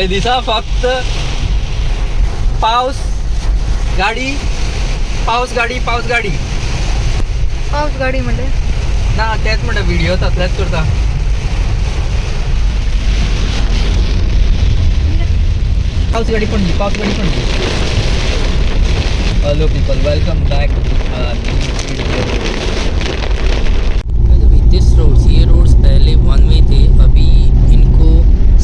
हे दिसा फक्त पाऊस गाडी पाऊस गाडी पाऊस गाडी म्हणजे ना तेच म्हणटा व्हिडिओ तसलेच करता. पाऊस गाडी पडली. Hello people, welcome back. This roads, ये रोड्स पहले वन वे थे, अभी इनको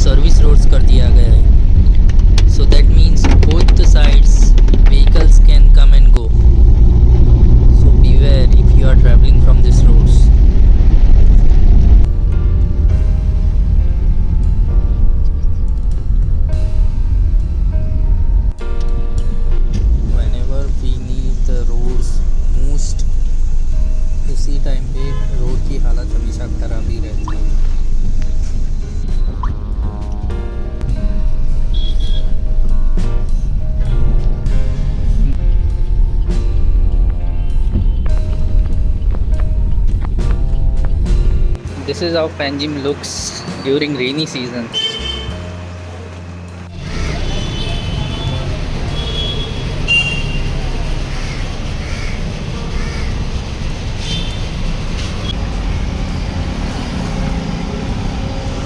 सर्विस रोड्स कर दिया गया है. So that means both the sides vehicles can come and go. So beware if you are travelling from this roads. इसी टाइम पे रोड की हालत हमेशा ख़राब ही रहती है. This is how Panjim looks during rainy season.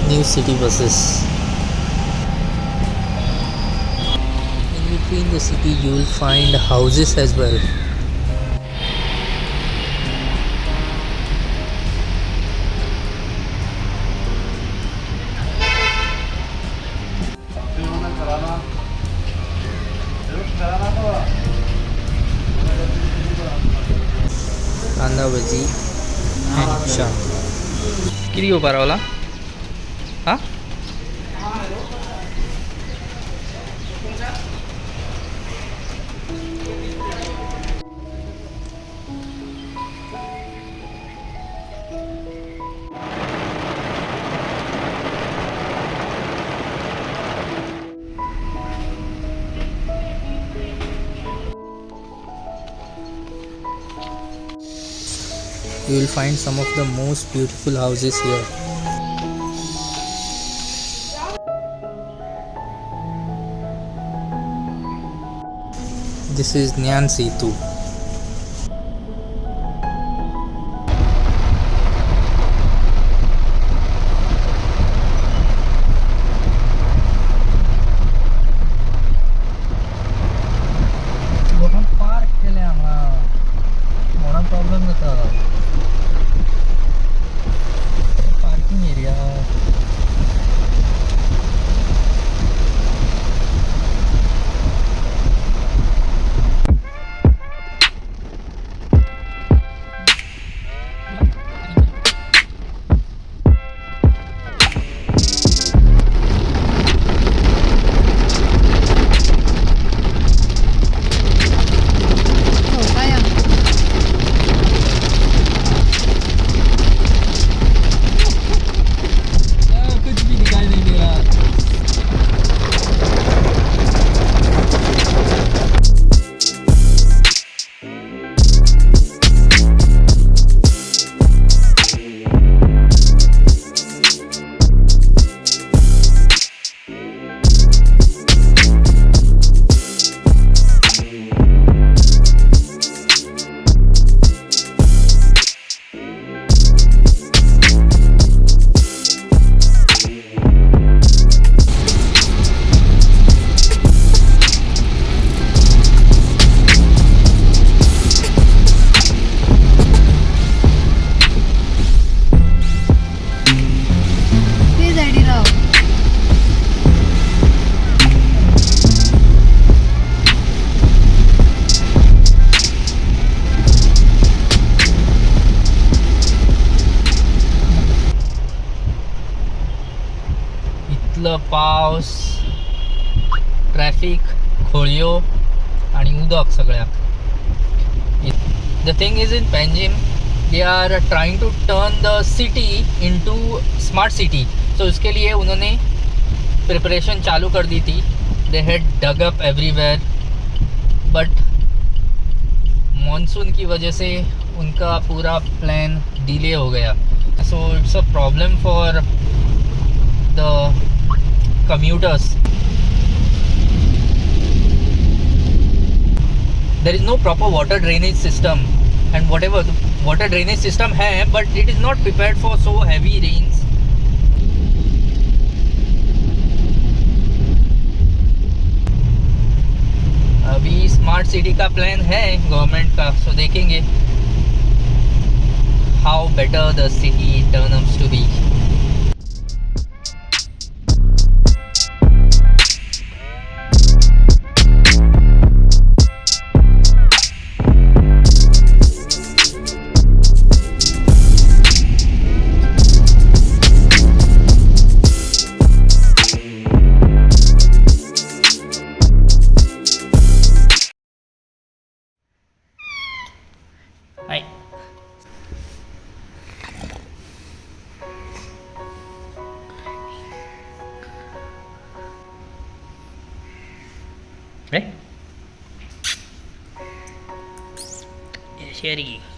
New city buses. In between the city you will find houses as well. कांदा bhaji and chા. किती हो पारावला? हाँ you will find some of the most beautiful houses here. This is Nyan Setu. Park केले आम्हाला मोठा problem होता. Parking area पाऊस, traffic, खोळयो आणि उदक सगळ्याक. The thing is in Panjim, they are trying to turn the city into smart city. So उसके लिए उन्होंने प्रिपरेशन चालू कर दी थी. They had dug up everywhere, but monsoon की वजह से उनका पूरा प्लान डिले हो गया. So it's a problem for the commuters. There is no proper water drainage system, and whatever the water drainage system है, but it is not prepared for so heavy rains. अभी smart city का plan है government का, so देखेंगे how better the city turns to be. Hi. Right? Yes, here he is.